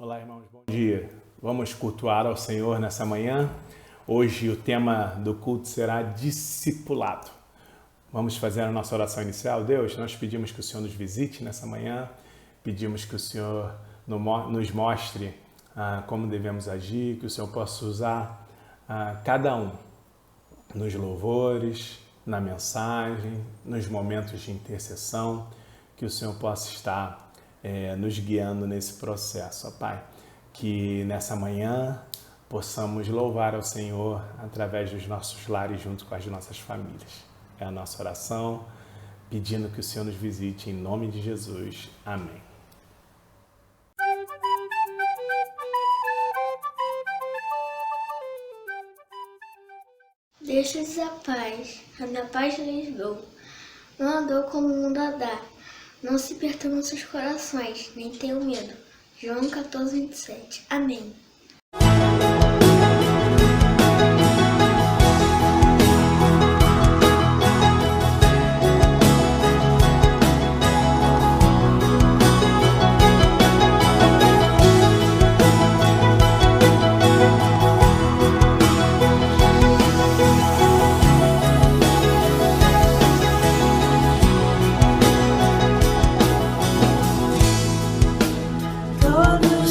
Olá, irmãos, bom dia. Vamos cultuar ao Senhor nessa manhã. Hoje o tema do culto será discipulado. Vamos fazer a nossa oração inicial. Deus, nós pedimos que o Senhor nos visite nessa manhã, pedimos que o Senhor nos mostre como devemos agir, que o Senhor possa usar cada um nos louvores, na mensagem, nos momentos de intercessão, que o Senhor possa estar nos guiando nesse processo, ó Pai. Que nessa manhã possamos louvar ao Senhor através dos nossos lares junto com as nossas famílias. É a nossa oração, pedindo que o Senhor nos visite em nome de Jesus. Amém. Deixa-lhes a minha paz lhes dou. Não andou como o mundo dá. Não se perturbam seus corações, nem tenham medo. João 14, 27. Amém.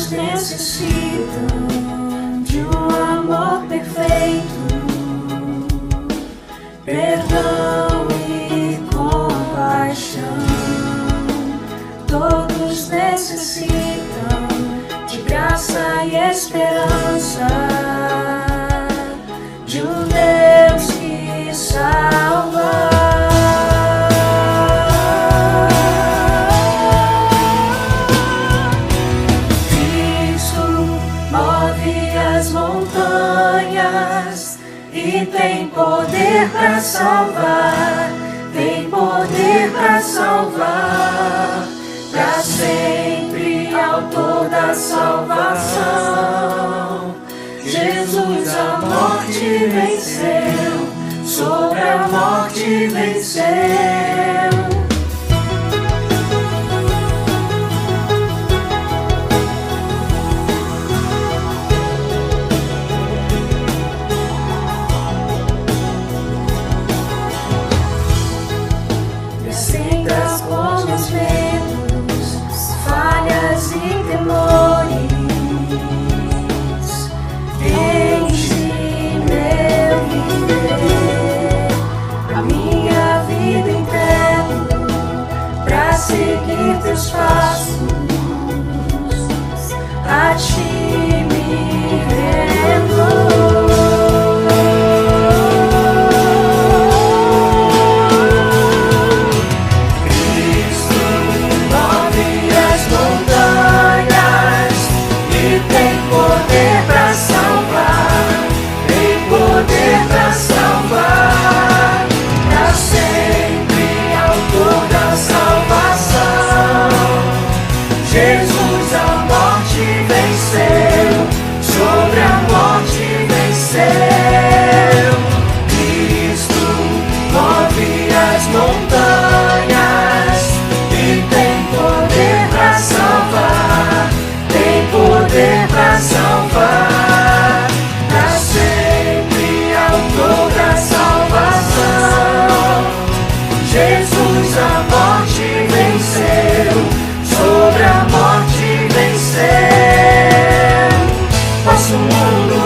Necessitam de um amor perfeito, perdão e compaixão. Todos necessitam de graça e esperança, de um Deus que salva. E tem poder para salvar, tem poder para salvar, para sempre, autor da salvação. Jesus a morte venceu, sobre a morte venceu. Como os medos, falhas e temores, enche meu viver, a minha vida entrego pra seguir teus passos, a ti me rendo. Jesus a morte venceu, sobre a morte venceu. Cristo move as montanhas e tem poder para salvar, tem poder para salvar, para sempre autor da salvação. Jesus a morte venceu, sobre a morte venceu. Faça o mundo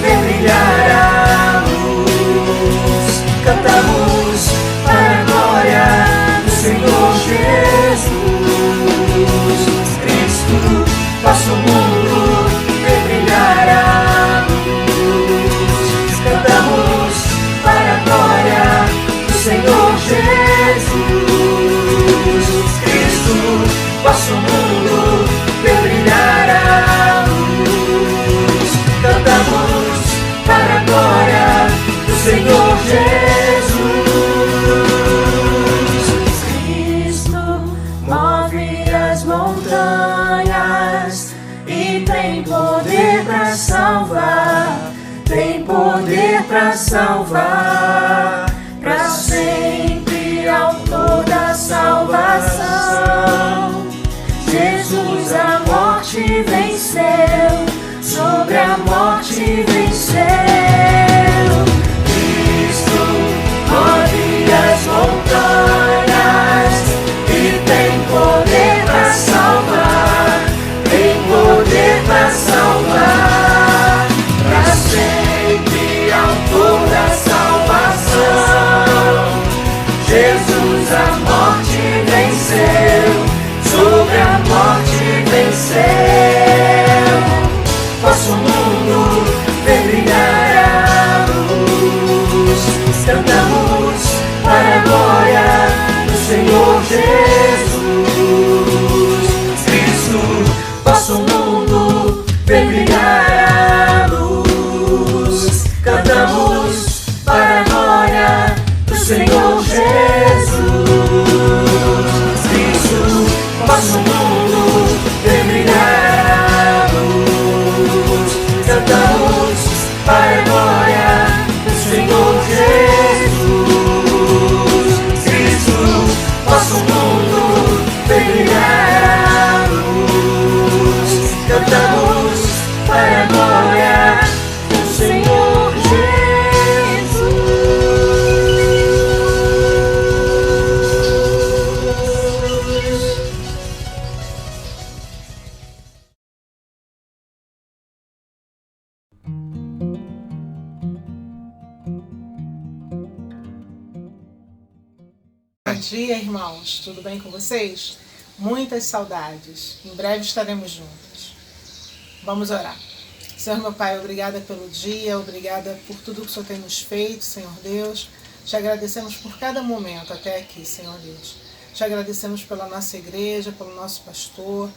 ver brilhar a luz. Cantamos para a glória do Senhor Jesus. Cristo, faça o mundo ver brilhar a luz. Cantamos para a glória do Senhor Jesus. Cristo, faça o mundo ver brilhar a luz. Cantamos para a glória do Senhor Jesus. Cristo move as montanhas e tem poder para salvar, tem poder para salvar, para sempre autor da salvação. Jesus a morte venceu. venceu, sobre a morte venceu. Cristo move as montanhas e tem poder para salvar, tem poder para salvar, para sempre autor da salvação. Jesus a morte venceu, sobre a morte venceu. Posso o mundo ver brilhar a luz, cantamos para a glória do Senhor Jesus. Cristo, posso o mundo ver brilhar a luz, cantamos para a glória do Senhor Jesus. Cristo, posso o mundo ver brilhar a luz, cantamos para a glória do Senhor Jesus. Cristo, posso o mundo ver brilhar a luz, cantamos para a glória do Senhor Jesus. Bom dia, irmãos. Tudo bem com vocês? Muitas saudades. Em breve estaremos juntos. Vamos orar. Senhor, meu Pai, obrigada pelo dia, obrigada por tudo que o Senhor tem nos feito, Senhor Deus. Te agradecemos por cada momento até aqui, Senhor Deus. Te agradecemos pela nossa igreja, pelo nosso pastor,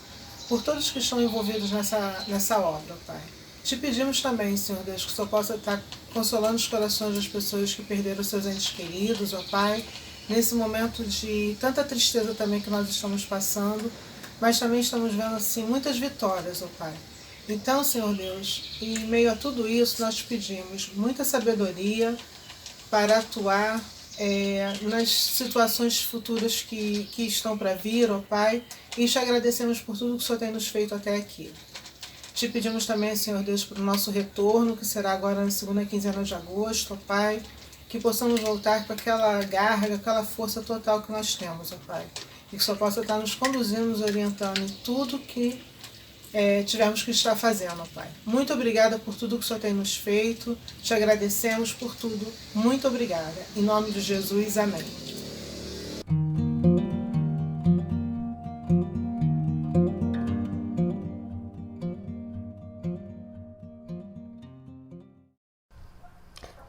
por todos que estão envolvidos nessa obra, Pai. Te pedimos também, Senhor Deus, que o Senhor possa estar consolando os corações das pessoas que perderam seus entes queridos, ó Pai, nesse momento de tanta tristeza também que nós estamos passando, mas também estamos vendo assim muitas vitórias, ó Pai. Então, Senhor Deus, em meio a tudo isso, nós te pedimos muita sabedoria para atuar nas situações futuras que estão para vir, ó Pai, e te agradecemos por tudo que o Senhor tem nos feito até aqui. Te pedimos também, Senhor Deus, para o nosso retorno, que será agora na segunda quinzena de agosto, ó Pai, que possamos voltar com aquela garra, com aquela força total que nós temos, ó Pai. E que o Senhor possa estar nos conduzindo, nos orientando em tudo que tivermos que estar fazendo, ó Pai. Muito obrigada por tudo que o Senhor tem nos feito. Te agradecemos por tudo. Muito obrigada. Em nome de Jesus, amém.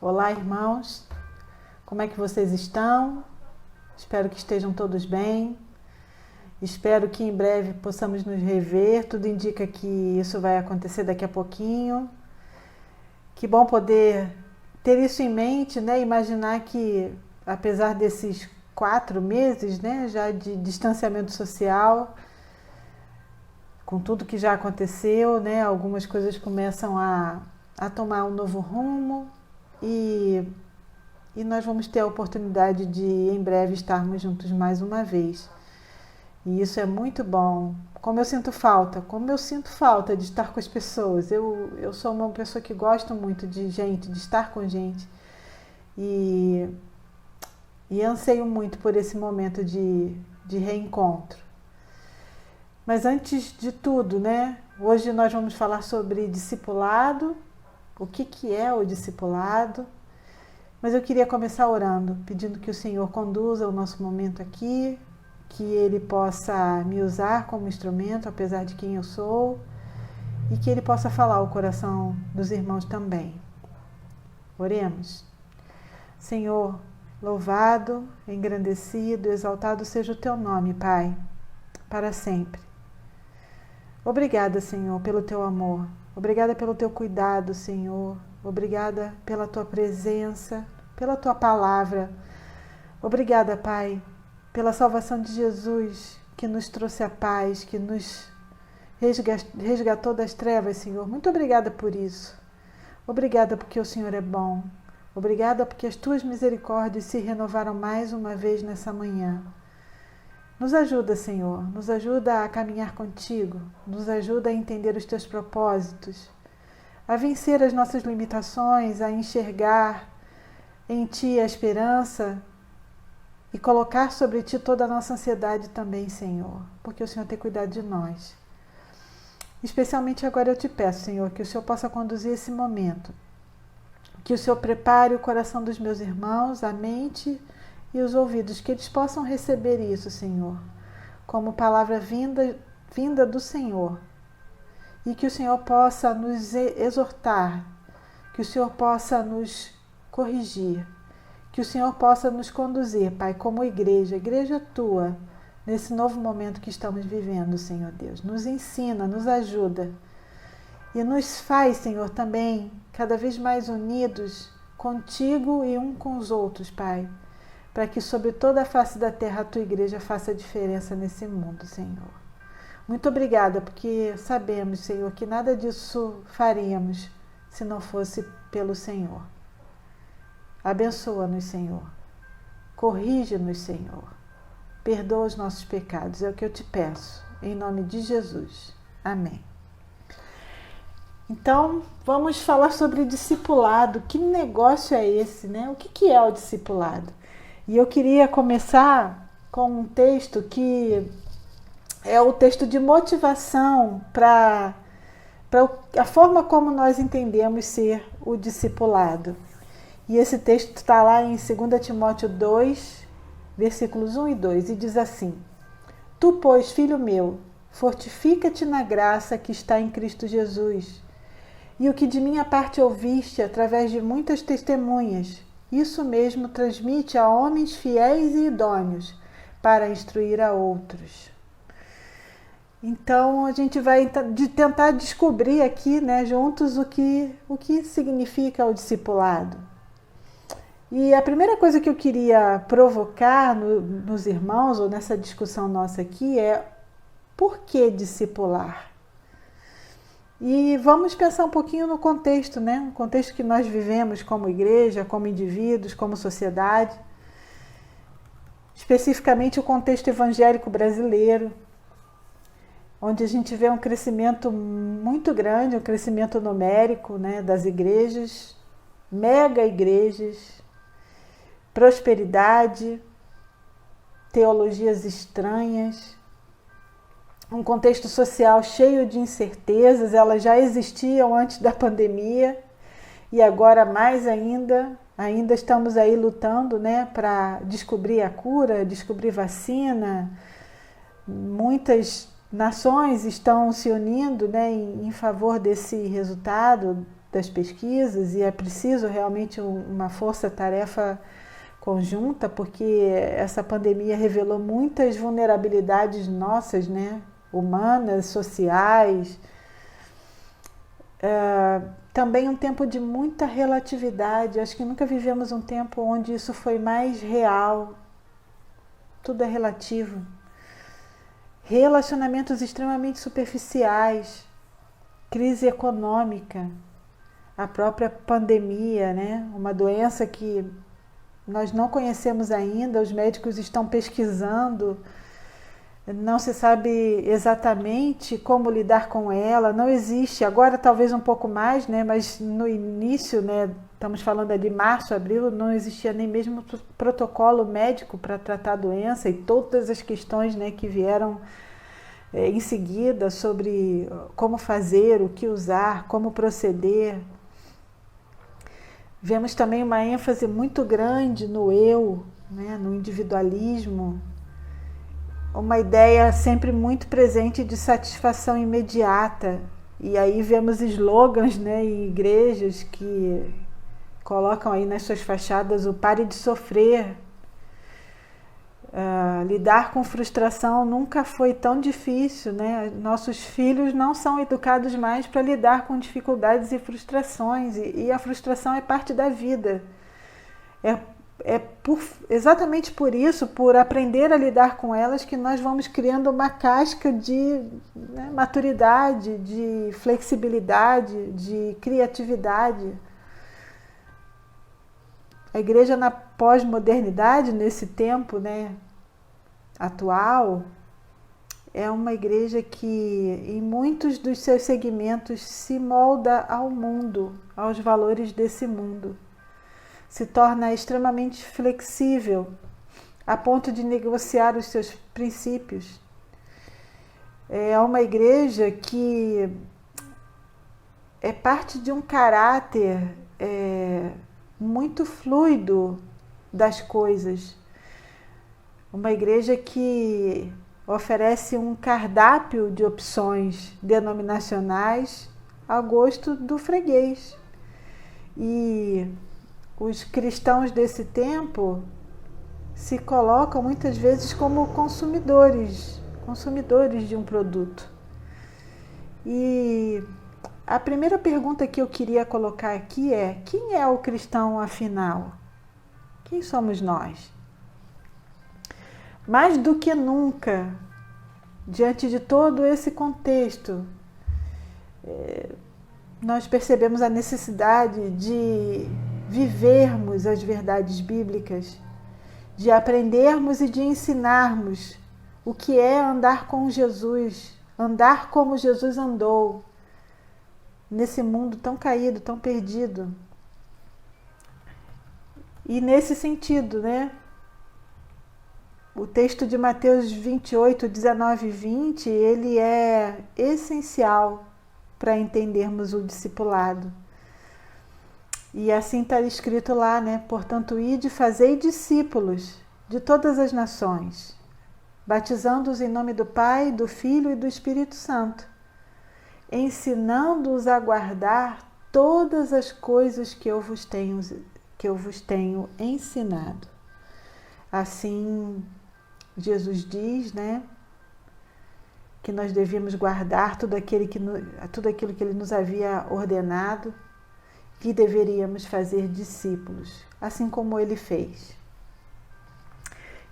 Olá, irmãos. Como é que vocês estão? Espero que estejam todos bem. Espero que em breve possamos nos rever. Tudo indica que isso vai acontecer daqui a pouquinho. Que bom poder ter isso em mente, né? Imaginar que, apesar desses 4 meses, né, já de distanciamento social, com tudo que já aconteceu, né, algumas coisas começam a tomar um novo rumo e nós vamos ter a oportunidade de, em breve, estarmos juntos mais uma vez. E isso é muito bom. Como eu sinto falta de estar com as pessoas. Eu sou uma pessoa que gosta muito de gente, de estar com gente. E anseio muito por esse momento de reencontro. Mas antes de tudo, né? Hoje nós vamos falar sobre discipulado, o que é o discipulado. Mas eu queria começar orando, pedindo que o Senhor conduza o nosso momento aqui, que Ele possa me usar como instrumento, apesar de quem eu sou, e que Ele possa falar ao coração dos irmãos também. Oremos. Senhor, louvado, engrandecido, exaltado seja o Teu nome, Pai, para sempre. Obrigada, Senhor, pelo Teu amor. Obrigada pelo Teu cuidado, Senhor. Obrigada pela Tua presença, pela Tua palavra. Obrigada, Pai, pela salvação de Jesus, que nos trouxe a paz, que nos resgatou das trevas, Senhor. Muito obrigada por isso. Obrigada porque o Senhor é bom. Obrigada porque as Tuas misericórdias se renovaram mais uma vez nessa manhã. Nos ajuda, Senhor, nos ajuda a caminhar contigo, nos ajuda a entender os teus propósitos, a vencer as nossas limitações, a enxergar em ti a esperança e colocar sobre ti toda a nossa ansiedade também, Senhor, porque o Senhor tem cuidado de nós. Especialmente agora eu te peço, Senhor, que o Senhor possa conduzir esse momento, que o Senhor prepare o coração dos meus irmãos, a mente e os ouvidos, que eles possam receber isso, Senhor, como palavra vinda do Senhor, e que o Senhor possa nos exortar, que o Senhor possa nos corrigir, que o Senhor possa nos conduzir, Pai, como igreja tua, nesse novo momento que estamos vivendo, Senhor Deus. Nos ensina, nos ajuda e nos faz, Senhor, também cada vez mais unidos contigo e um com os outros, Pai, para que sobre toda a face da terra a tua igreja faça diferença nesse mundo, Senhor. Muito obrigada, porque sabemos, Senhor, que nada disso faríamos se não fosse pelo Senhor. Abençoa-nos, Senhor. Corrige-nos, Senhor. Perdoa os nossos pecados, é o que eu te peço, em nome de Jesus. Amém. Então, vamos falar sobre discipulado. Que negócio é esse, né? O que é o discipulado? E eu queria começar com um texto que é o texto de motivação para a forma como nós entendemos ser o discipulado. E esse texto está lá em 2 Timóteo 2, versículos 1 e 2, e diz assim: Tu, pois, filho meu, fortifica-te na graça que está em Cristo Jesus. E o que de minha parte ouviste através de muitas testemunhas, isso mesmo transmite a homens fiéis e idôneos para instruir a outros. Então a gente vai tentar descobrir aqui, né, juntos o que significa o discipulado. E a primeira coisa que eu queria provocar nos irmãos, ou nessa discussão nossa aqui, é por que discipular? E vamos pensar um pouquinho no contexto, né? O contexto que nós vivemos como igreja, como indivíduos, como sociedade. Especificamente o contexto evangélico brasileiro, onde a gente vê um crescimento muito grande, um crescimento numérico, né, das igrejas, mega igrejas, prosperidade, teologias estranhas, um contexto social cheio de incertezas. Elas já existiam antes da pandemia e agora mais ainda estamos aí lutando, né, para descobrir a cura, descobrir vacina. Muitas nações estão se unindo, né, em favor desse resultado das pesquisas, e é preciso realmente uma força-tarefa conjunta, porque essa pandemia revelou muitas vulnerabilidades nossas, né, humanas, sociais. Também um tempo de muita relatividade. Acho que nunca vivemos um tempo onde isso foi mais real. Tudo é relativo. Relacionamentos extremamente superficiais, crise econômica, a própria pandemia, né? Uma doença que nós não conhecemos ainda, os médicos estão pesquisando, não se sabe exatamente como lidar com ela, não existe, agora talvez um pouco mais, né? Mas no início, né, estamos falando de março, abril, não existia nem mesmo protocolo médico para tratar a doença, e todas as questões, né, que vieram em seguida sobre como fazer, o que usar, como proceder. Vemos também uma ênfase muito grande no eu, né, no individualismo, uma ideia sempre muito presente de satisfação imediata. E aí vemos slogans, né, em igrejas que colocam aí nas suas fachadas o pare de sofrer. Lidar com frustração nunca foi tão difícil, né? Nossos filhos não são educados mais para lidar com dificuldades e frustrações, e a frustração é parte da vida. Exatamente por isso, por aprender a lidar com elas, que nós vamos criando uma casca de, né, maturidade, de flexibilidade, de criatividade. A igreja na pós-modernidade, nesse tempo, né, atual é uma igreja que, em muitos dos seus segmentos, se molda ao mundo, aos valores desse mundo. Se torna extremamente flexível, a ponto de negociar os seus princípios. É uma igreja que é parte de um caráter muito fluido das coisas. Uma igreja que oferece um cardápio de opções denominacionais a gosto do freguês. E os cristãos desse tempo se colocam muitas vezes como consumidores de um produto. E a primeira pergunta que eu queria colocar aqui é: quem é o cristão afinal? Quem somos nós? Mais do que nunca, diante de todo esse contexto, nós percebemos a necessidade de vivermos as verdades bíblicas, de aprendermos e de ensinarmos o que é andar com Jesus, andar como Jesus andou, nesse mundo tão caído, tão perdido. E nesse sentido, o texto de Mateus 28, 19 e 20, ele é essencial para entendermos o discipulado. E assim está escrito lá, portanto, ide, fazei discípulos de todas as nações, batizando-os em nome do Pai, do Filho e do Espírito Santo, ensinando-os a guardar todas as coisas que eu vos tenho ensinado. Assim, Jesus diz, que nós devíamos guardar tudo aquilo que Ele nos havia ordenado, que deveríamos fazer discípulos, assim como Ele fez.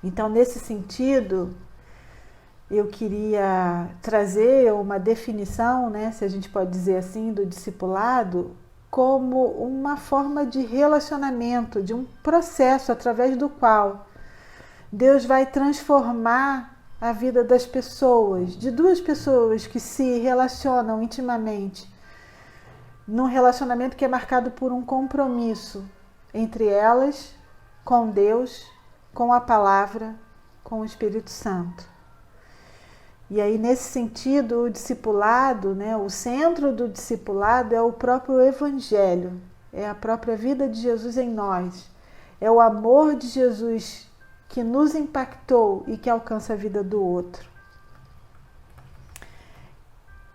Então, nesse sentido, eu queria trazer uma definição, se a gente pode dizer assim, do discipulado, como uma forma de relacionamento, de um processo através do qual Deus vai transformar a vida das pessoas, de duas pessoas que se relacionam intimamente, num relacionamento que é marcado por um compromisso entre elas, com Deus, com a palavra, com o Espírito Santo. E aí, nesse sentido, o discipulado, o centro do discipulado é o próprio Evangelho, é a própria vida de Jesus em nós, é o amor de Jesus que nos impactou e que alcança a vida do outro.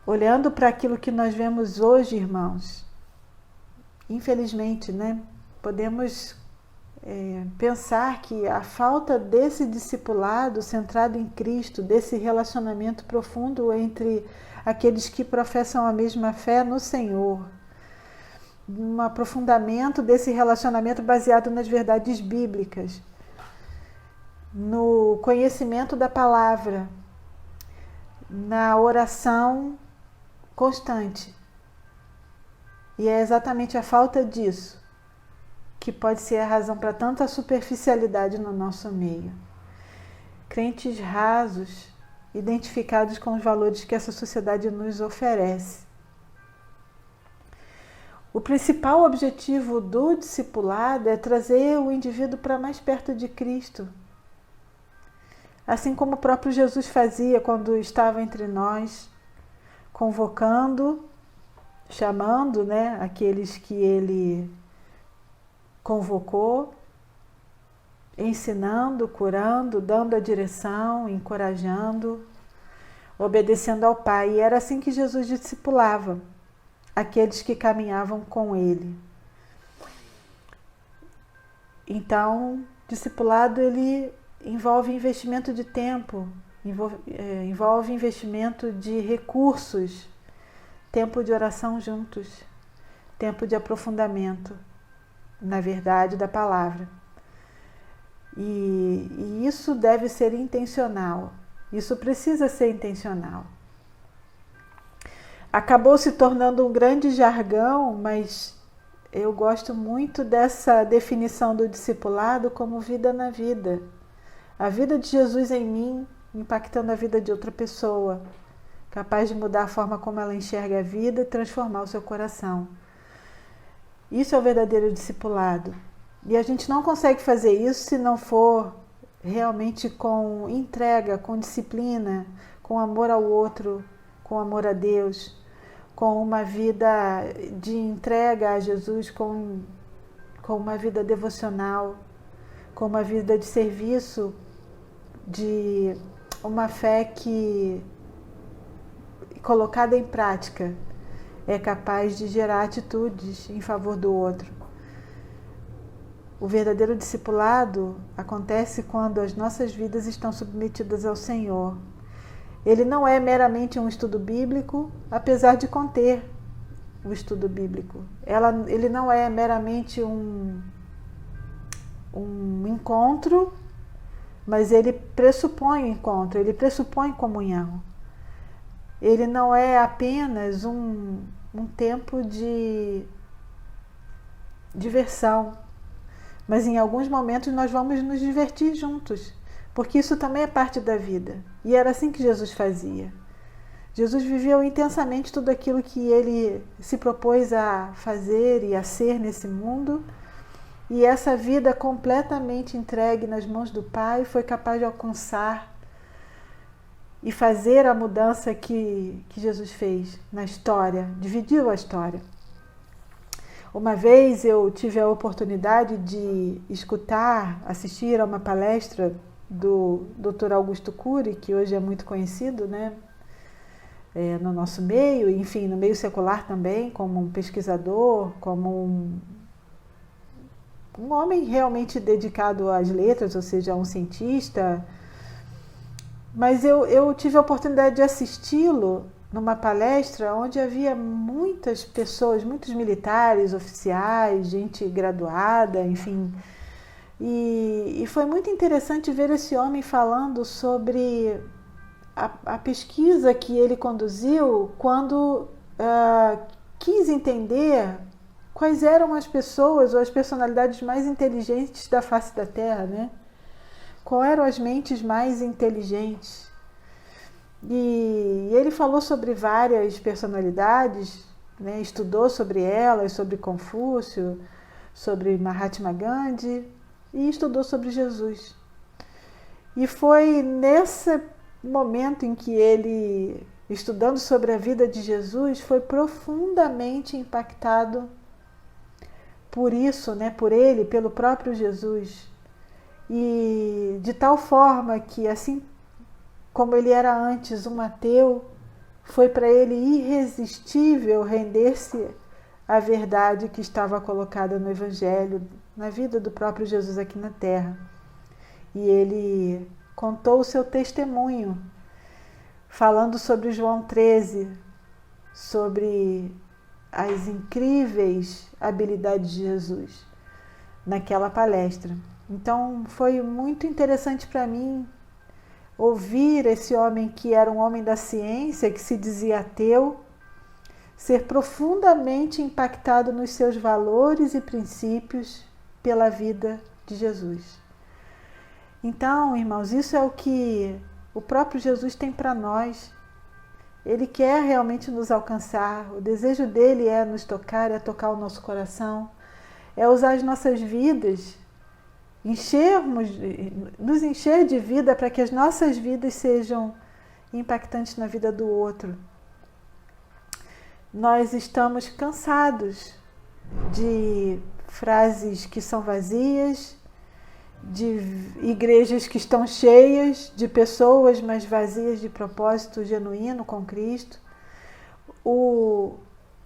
Olhando para aquilo que nós vemos hoje, irmãos, infelizmente, podemos pensar que a falta desse discipulado centrado em Cristo, desse relacionamento profundo entre aqueles que professam a mesma fé no Senhor, um aprofundamento desse relacionamento baseado nas verdades bíblicas, no conhecimento da palavra, na oração constante. E é exatamente a falta disso que pode ser a razão para tanta superficialidade no nosso meio. Crentes rasos, identificados com os valores que essa sociedade nos oferece. O principal objetivo do discipulado é trazer o indivíduo para mais perto de Cristo. Assim como o próprio Jesus fazia quando estava entre nós, convocando, chamando, aqueles que ele convocou, ensinando, curando, dando a direção, encorajando, obedecendo ao Pai. E era assim que Jesus discipulava aqueles que caminhavam com ele. Então, discipulado, ele envolve investimento de tempo, envolve investimento de recursos, tempo de oração juntos, tempo de aprofundamento na verdade da palavra. E isso deve ser intencional, isso precisa ser intencional. Acabou se tornando um grande jargão, mas eu gosto muito dessa definição do discipulado como vida na vida. A vida de Jesus em mim, impactando a vida de outra pessoa, capaz de mudar a forma como ela enxerga a vida e transformar o seu coração. Isso é o verdadeiro discipulado. E a gente não consegue fazer isso se não for realmente com entrega, com disciplina, com amor ao outro, com amor a Deus, com uma vida de entrega a Jesus, com uma vida devocional, com uma vida de serviço, de uma fé que, colocada em prática, é capaz de gerar atitudes em favor do outro. O verdadeiro discipulado acontece quando as nossas vidas estão submetidas ao Senhor. Ele não é meramente um estudo bíblico, apesar de conter o estudo bíblico. Ele não é meramente um encontro, mas ele pressupõe encontro, ele pressupõe comunhão. Ele não é apenas um tempo de diversão, mas em alguns momentos nós vamos nos divertir juntos, porque isso também é parte da vida. E era assim que Jesus fazia. Jesus viveu intensamente tudo aquilo que ele se propôs a fazer e a ser nesse mundo, e essa vida completamente entregue nas mãos do Pai foi capaz de alcançar e fazer a mudança que Jesus fez na história, dividiu a história. Uma vez eu tive a oportunidade de assistir a uma palestra do Dr. Augusto Cury, que hoje é muito conhecido, né, no nosso meio, enfim, no meio secular também, como um pesquisador, como um homem realmente dedicado às letras, ou seja, um cientista. Mas eu tive a oportunidade de assisti-lo numa palestra onde havia muitas pessoas, muitos militares, oficiais, gente graduada, enfim. E foi muito interessante ver esse homem falando sobre a pesquisa que ele conduziu quando quis entender quais eram as pessoas ou as personalidades mais inteligentes da face da Terra, né? Quais eram as mentes mais inteligentes? E ele falou sobre várias personalidades, né? Estudou sobre elas, sobre Confúcio, sobre Mahatma Gandhi e estudou sobre Jesus. E foi nesse momento em que ele, estudando sobre a vida de Jesus, foi profundamente impactado por isso, né? Por ele, pelo próprio Jesus. E de tal forma que, assim como ele era antes um ateu, foi para ele irresistível render-se à verdade que estava colocada no Evangelho, na vida do próprio Jesus aqui na Terra. E ele contou o seu testemunho, falando sobre João 13, sobre as incríveis habilidades de Jesus naquela palestra. Então foi muito interessante para mim ouvir esse homem que era um homem da ciência, que se dizia ateu, ser profundamente impactado nos seus valores e princípios pela vida de Jesus. Então, irmãos, isso é o que o próprio Jesus tem para nós. Ele quer realmente nos alcançar, o desejo dele é nos tocar, é tocar o nosso coração, é usar as nossas vidas, nos encher de vida para que as nossas vidas sejam impactantes na vida do outro. Nós estamos cansados de frases que são vazias, de igrejas que estão cheias de pessoas, mas vazias de propósito genuíno com Cristo. O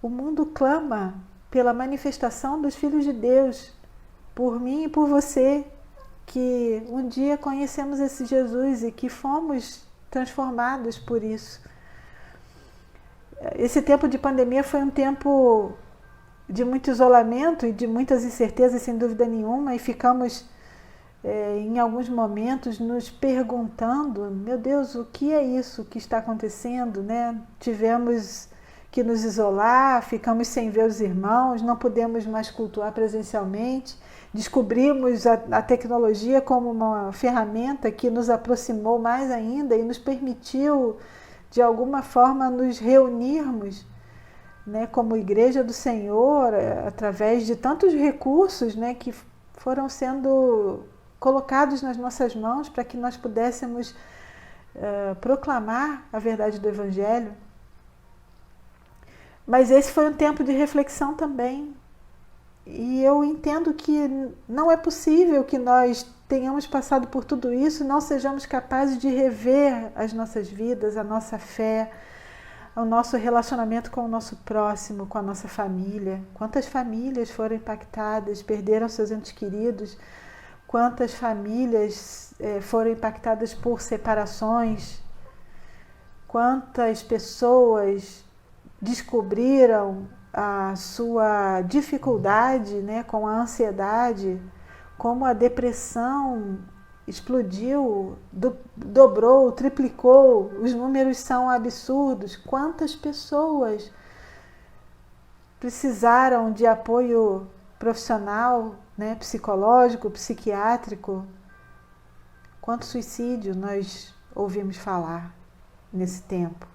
mundo clama pela manifestação dos filhos de Deus, por mim e por você, que um dia conhecemos esse Jesus e que fomos transformados por isso. Esse tempo de pandemia foi um tempo de muito isolamento e de muitas incertezas, sem dúvida nenhuma, e ficamos em alguns momentos nos perguntando, meu Deus, o que é isso que está acontecendo, né? Tivemos que nos isolar, ficamos sem ver os irmãos, não podemos mais cultuar presencialmente. Descobrimos a tecnologia como uma ferramenta que nos aproximou mais ainda e nos permitiu, de alguma forma, nos reunirmos, né, como Igreja do Senhor, através de tantos recursos, né, que foram sendo colocados nas nossas mãos para que nós pudéssemos proclamar a verdade do Evangelho. Mas esse foi um tempo de reflexão também. E eu entendo que não é possível que nós tenhamos passado por tudo isso e não sejamos capazes de rever as nossas vidas, a nossa fé, o nosso relacionamento com o nosso próximo, com a nossa família. Quantas famílias foram impactadas, perderam seus entes queridos, quantas famílias foram impactadas por separações, quantas pessoas descobriram a sua dificuldade, né, com a ansiedade, como a depressão explodiu, dobrou, triplicou, os números são absurdos. Quantas pessoas precisaram de apoio profissional, né, psicológico, psiquiátrico? Quanto suicídio nós ouvimos falar nesse tempo?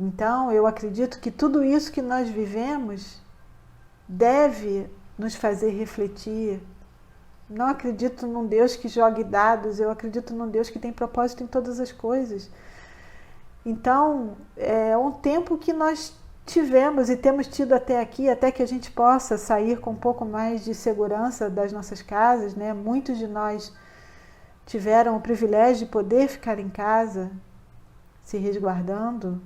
Então, eu acredito que tudo isso que nós vivemos deve nos fazer refletir. Não acredito num Deus que jogue dados, eu acredito num Deus que tem propósito em todas as coisas. Então, é um tempo que nós tivemos e temos tido até aqui, até que a gente possa sair com um pouco mais de segurança das nossas casas, né? Muitos de nós tiveram o privilégio de poder ficar em casa, se resguardando.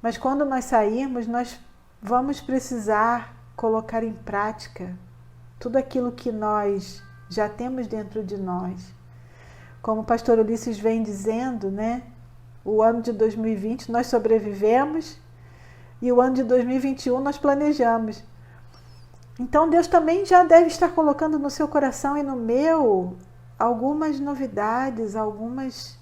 Mas quando nós sairmos, nós vamos precisar colocar em prática tudo aquilo que nós já temos dentro de nós. Como o pastor Ulisses vem dizendo, né? O ano de 2020 nós sobrevivemos e o ano de 2021 nós planejamos. Então Deus também já deve estar colocando no seu coração e no meu algumas novidades, algumas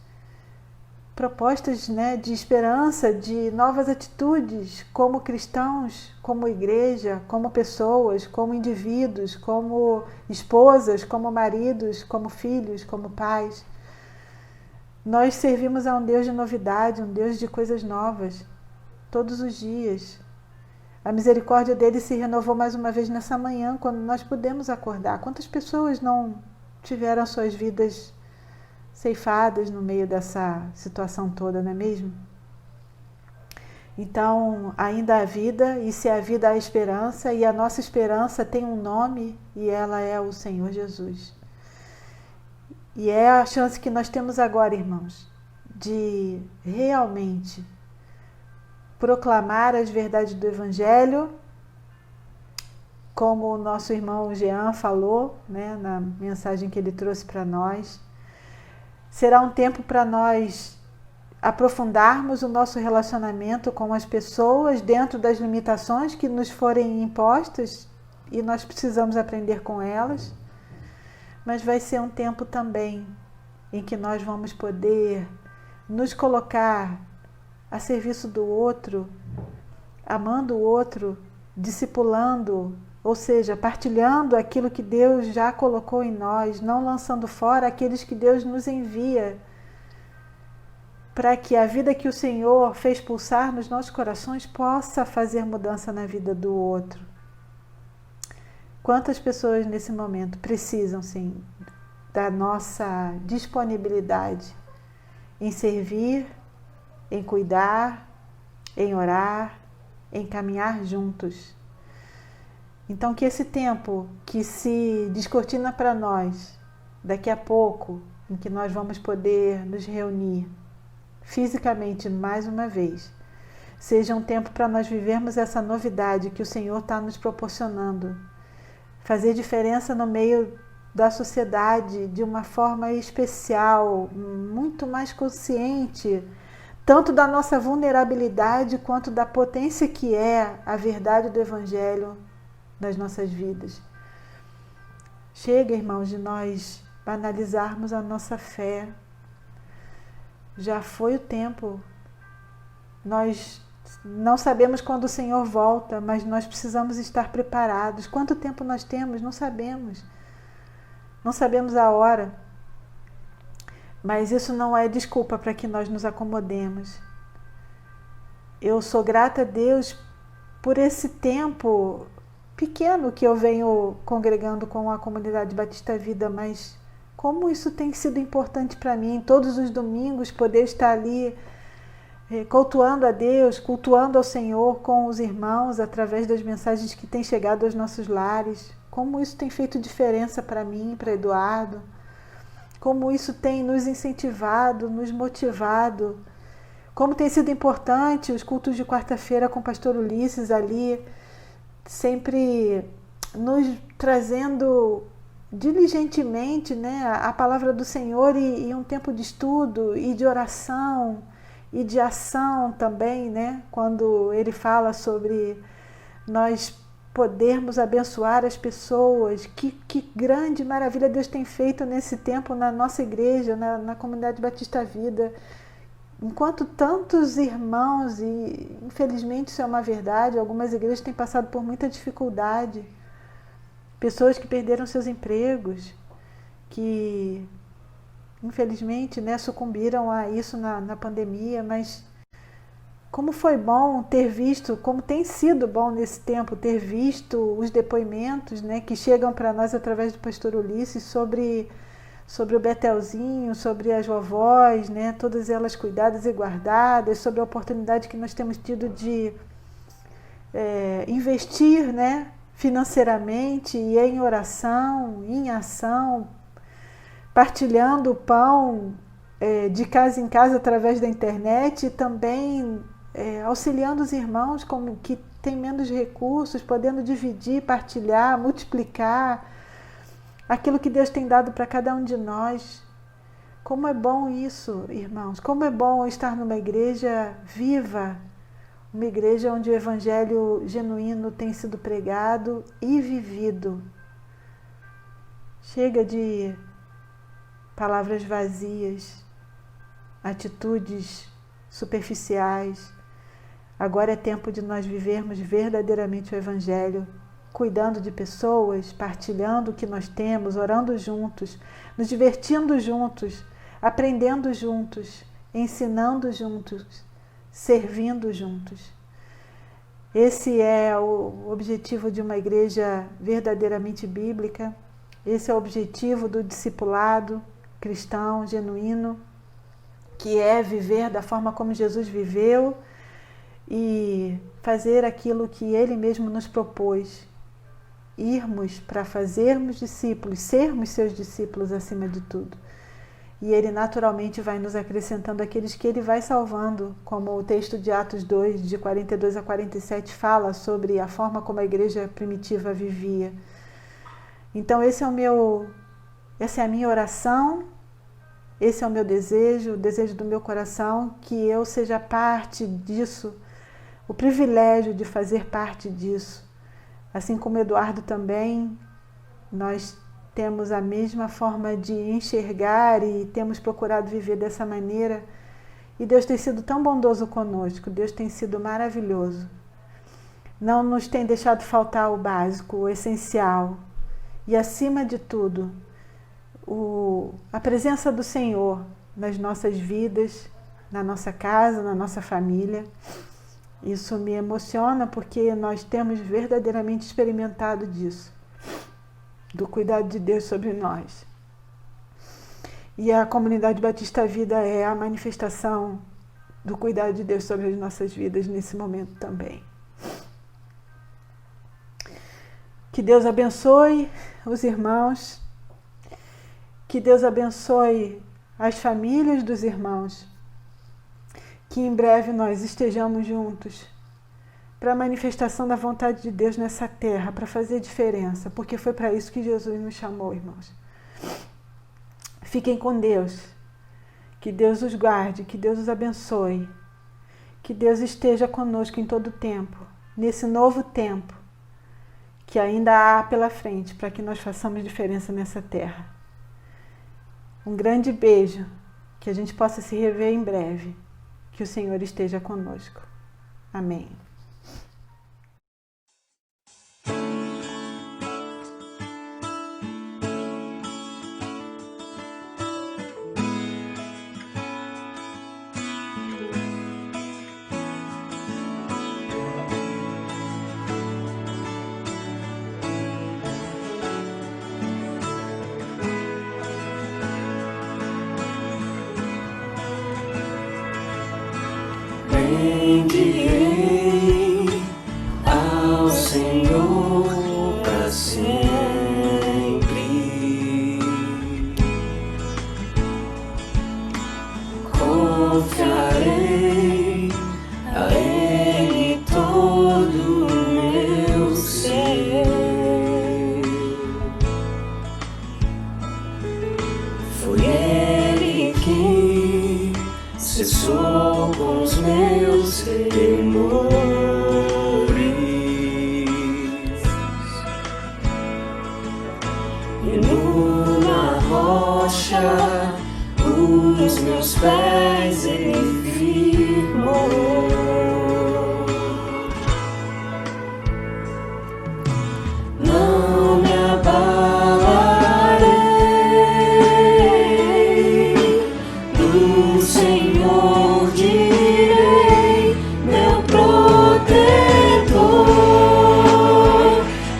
propostas, né, de esperança, de novas atitudes como cristãos, como igreja, como pessoas, como indivíduos, como esposas, como maridos, como filhos, como pais. Nós servimos a um Deus de novidade, um Deus de coisas novas, todos os dias. A misericórdia dele se renovou mais uma vez nessa manhã, quando nós pudemos acordar. Quantas pessoas não tiveram suas vidas ceifadas no meio dessa situação toda, não é mesmo? Então, ainda há vida, e se há vida há esperança, e a nossa esperança tem um nome, e ela é o Senhor Jesus. E é a chance que nós temos agora, irmãos, de realmente proclamar as verdades do Evangelho, como o nosso irmão Jean falou, né, na mensagem que ele trouxe para nós. Será um tempo para nós aprofundarmos o nosso relacionamento com as pessoas dentro das limitações que nos forem impostas e nós precisamos aprender com elas. Mas vai ser um tempo também em que nós vamos poder nos colocar a serviço do outro, amando o outro, discipulando, ou seja, partilhando aquilo que Deus já colocou em nós, não lançando fora aqueles que Deus nos envia, para que a vida que o Senhor fez pulsar nos nossos corações possa fazer mudança na vida do outro. Quantas pessoas nesse momento precisam, sim, da nossa disponibilidade em servir, em cuidar, em orar, em caminhar juntos. Então, que esse tempo que se descortina para nós, daqui a pouco, em que nós vamos poder nos reunir fisicamente mais uma vez, seja um tempo para nós vivermos essa novidade que o Senhor está nos proporcionando, fazer diferença no meio da sociedade de uma forma especial, muito mais consciente, tanto da nossa vulnerabilidade quanto da potência que é a verdade do Evangelho nas nossas vidas. Chega, irmãos, de nós banalizarmos a nossa fé. Já foi o tempo. Nós Não sabemos quando o Senhor volta, mas nós precisamos estar preparados. Quanto tempo nós temos? Não sabemos. Não sabemos a hora. Mas isso não é desculpa para que nós nos acomodemos. Eu sou grata a Deus por esse tempo pequeno que eu venho congregando com a comunidade Batista Vida, mas como isso tem sido importante para mim, todos os domingos poder estar ali cultuando a Deus, cultuando ao Senhor com os irmãos através das mensagens que têm chegado aos nossos lares. Como isso tem feito diferença para mim, para Eduardo. Como isso tem nos incentivado, nos motivado. Como tem sido importante os cultos de quarta-feira com o pastor Ulisses ali, sempre nos trazendo diligentemente, né, a palavra do Senhor e um tempo de estudo e de oração e de ação também, né, quando ele fala sobre nós podermos abençoar as pessoas. Que grande maravilha Deus tem feito nesse tempo na nossa igreja, na comunidade Batista Vida. Enquanto tantos irmãos, e infelizmente isso é uma verdade, algumas igrejas têm passado por muita dificuldade, pessoas que perderam seus empregos, que infelizmente, né, sucumbiram a isso na pandemia, mas como foi bom ter visto, como tem sido bom nesse tempo, ter visto os depoimentos, né, que chegam para nós através do pastor Ulisses sobre o Betelzinho, sobre as vovós, né, todas elas cuidadas e guardadas, sobre a oportunidade que nós temos tido de investir, né, financeiramente e em oração, em ação, partilhando o pão de casa em casa através da internet e também auxiliando os irmãos que têm menos recursos, podendo dividir, partilhar, multiplicar aquilo que Deus tem dado para cada um de nós. Como é bom isso, irmãos, como é bom estar numa igreja viva, uma igreja onde o evangelho genuíno tem sido pregado e vivido. Chega de palavras vazias, atitudes superficiais. Agora é tempo de nós vivermos verdadeiramente o evangelho, cuidando de pessoas, partilhando o que nós temos, orando juntos, nos divertindo juntos, aprendendo juntos, ensinando juntos, servindo juntos. Esse é o objetivo de uma igreja verdadeiramente bíblica. Esse é o objetivo do discipulado cristão genuíno, que é viver da forma como Jesus viveu e fazer aquilo que Ele mesmo nos propôs. Irmos para fazermos discípulos, sermos seus discípulos acima de tudo. E Ele naturalmente vai nos acrescentando aqueles que Ele vai salvando, como o texto de Atos 2, de 42 a 47, fala sobre a forma como a igreja primitiva vivia. Então essa é a minha oração, esse é o meu desejo, o desejo do meu coração, que eu seja parte disso, o privilégio de fazer parte disso. Assim como Eduardo também, nós temos a mesma forma de enxergar e temos procurado viver dessa maneira. E Deus tem sido tão bondoso conosco, Deus tem sido maravilhoso. Não nos tem deixado faltar o básico, o essencial. E acima de tudo, a presença do Senhor nas nossas vidas, na nossa casa, na nossa família. Isso me emociona porque nós temos verdadeiramente experimentado disso, do cuidado de Deus sobre nós. E a comunidade Batista Vida é a manifestação do cuidado de Deus sobre as nossas vidas nesse momento também. Que Deus abençoe os irmãos, que Deus abençoe as famílias dos irmãos, que em breve nós estejamos juntos para a manifestação da vontade de Deus nessa terra, para fazer diferença, porque foi para isso que Jesus nos chamou, irmãos. Fiquem com Deus, que Deus os guarde, que Deus os abençoe, que Deus esteja conosco em todo o tempo, nesse novo tempo que ainda há pela frente, para que nós façamos diferença nessa terra. Um grande beijo, que a gente possa se rever em breve, que o Senhor esteja conosco. Amém. Bendirei ao Senhor para sempre. Confiarei a Ele todo o meu ser. Foi Ele quem cessou com os meus temores e numa rocha os meus pés Ele firmou. Não me abalarei, do Senhor direi, meu protetor,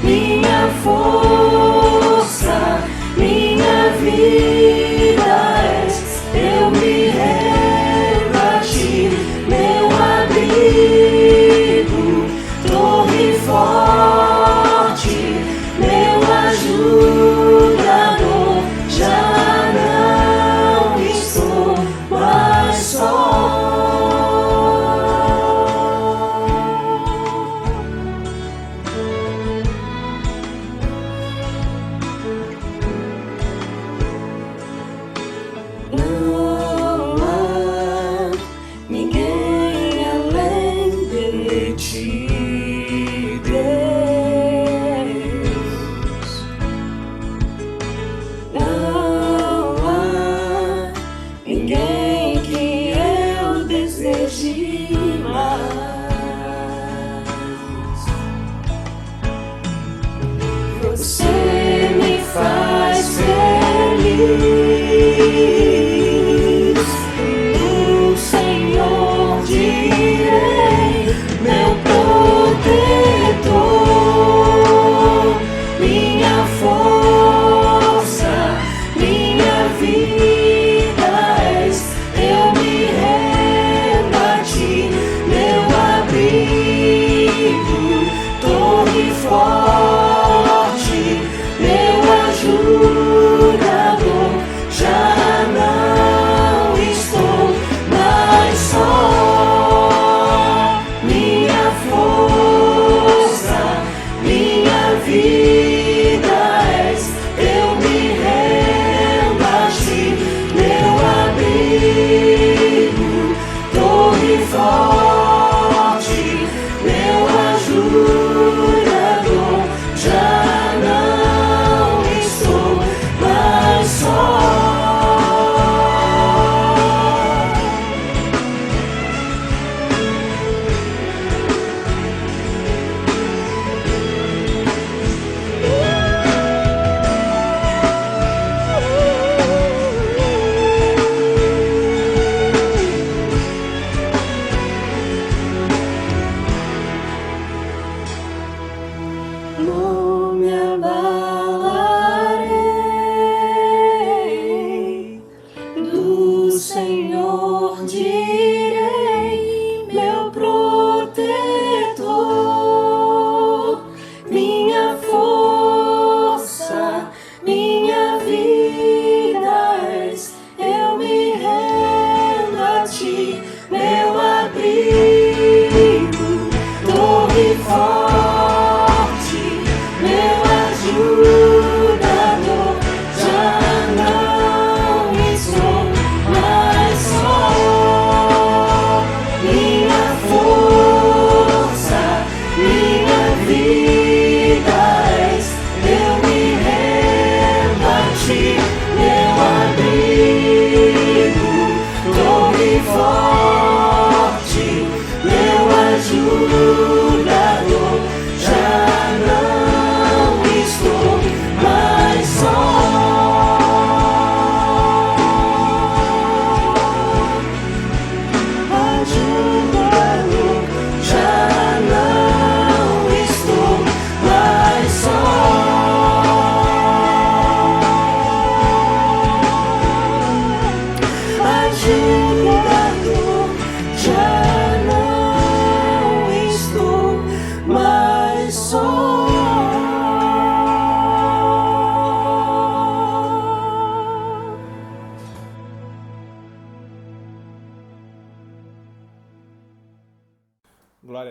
minha força, minha vida és. Eu me rendo a ti, meu abrigo, torre forte, meu ajudador. Já não estou mais só. Não há ninguém além de ti, Deus. Não há ninguém que eu deseje mais. Você me faz feliz. O Senhor direi, meu protetor, minha força, minha vida és. Eu me rendo a ti, meu abrigo, torre forte, meu ajudador. Já não estou mais só. Minha força, minha vida és. Eu me rendo a ti, meu abrigo, torre forte, meu ajudador. Já não estou mais só. Não me abalarei, do Senhor direi, meu protetor, minha força, minha vida és. Eu me rendo a ti, meu abrigo, torre forte, meu ajuda. Glória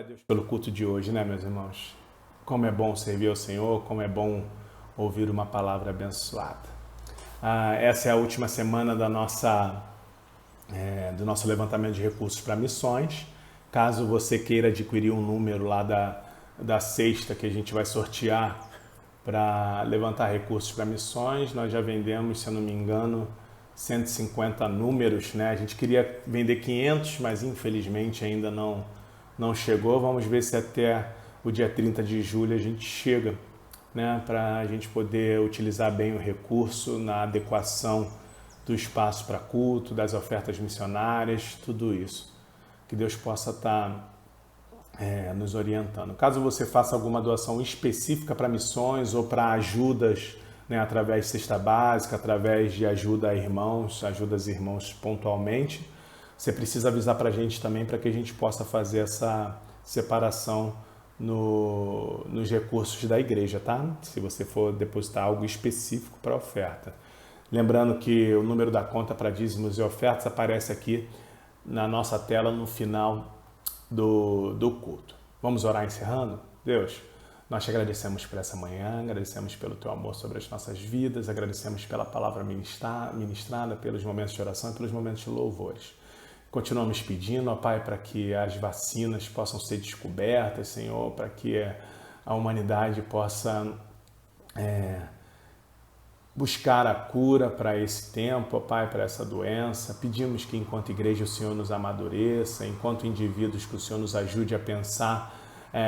a Deus pelo culto de hoje, né, meus irmãos? Como é bom servir ao Senhor, como é bom ouvir uma palavra abençoada. Essa é a última semana do nosso levantamento de recursos para missões. Caso você queira adquirir um número lá da cesta que a gente vai sortear para levantar recursos para missões, nós já vendemos, se eu não me engano, 150 números, né? A gente queria vender 500, mas infelizmente ainda não chegou. Vamos ver se até o dia 30 de julho a gente chega, né, para a gente poder utilizar bem o recurso na adequação do espaço para culto, das ofertas missionárias, tudo isso. Que Deus possa estar nos orientando. Caso você faça alguma doação específica para missões ou para ajudas, né, através de cesta básica, através de ajuda a irmãos, ajudas irmãos pontualmente, você precisa avisar para a gente também para que a gente possa fazer essa separação nos recursos da igreja, tá? Se você for depositar algo específico para oferta. Lembrando que o número da conta para dízimos e ofertas aparece aqui na nossa tela no final do culto. Vamos orar encerrando? Deus, nós te agradecemos por essa manhã, agradecemos pelo teu amor sobre as nossas vidas, agradecemos pela palavra ministrada, pelos momentos de oração e pelos momentos de louvores. Continuamos pedindo, ó Pai, para que as vacinas possam ser descobertas, Senhor, para que a humanidade possa buscar a cura para esse tempo, ó Pai, para essa doença. Pedimos que, enquanto igreja, o Senhor nos amadureça, enquanto indivíduos, que o Senhor nos ajude a pensar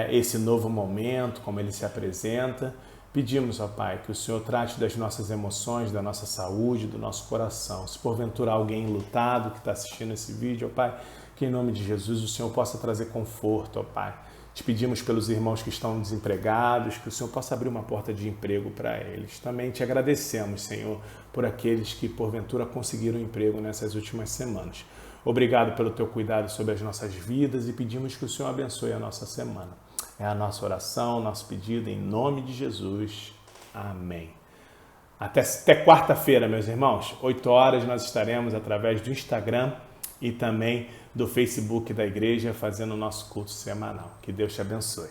esse novo momento, como ele se apresenta. Pedimos, ó Pai, que o Senhor trate das nossas emoções, da nossa saúde, do nosso coração. Se porventura alguém lutado que está assistindo esse vídeo, ó Pai, que em nome de Jesus o Senhor possa trazer conforto, ó Pai. Te pedimos pelos irmãos que estão desempregados, que o Senhor possa abrir uma porta de emprego para eles. Também te agradecemos, Senhor, por aqueles que porventura conseguiram emprego nessas últimas semanas. Obrigado pelo teu cuidado sobre as nossas vidas e pedimos que o Senhor abençoe a nossa semana. É a nossa oração, nosso pedido, em nome de Jesus. Amém. Até quarta-feira, meus irmãos, 8 horas, nós estaremos através do Instagram e também do Facebook da igreja fazendo o nosso culto semanal. Que Deus te abençoe.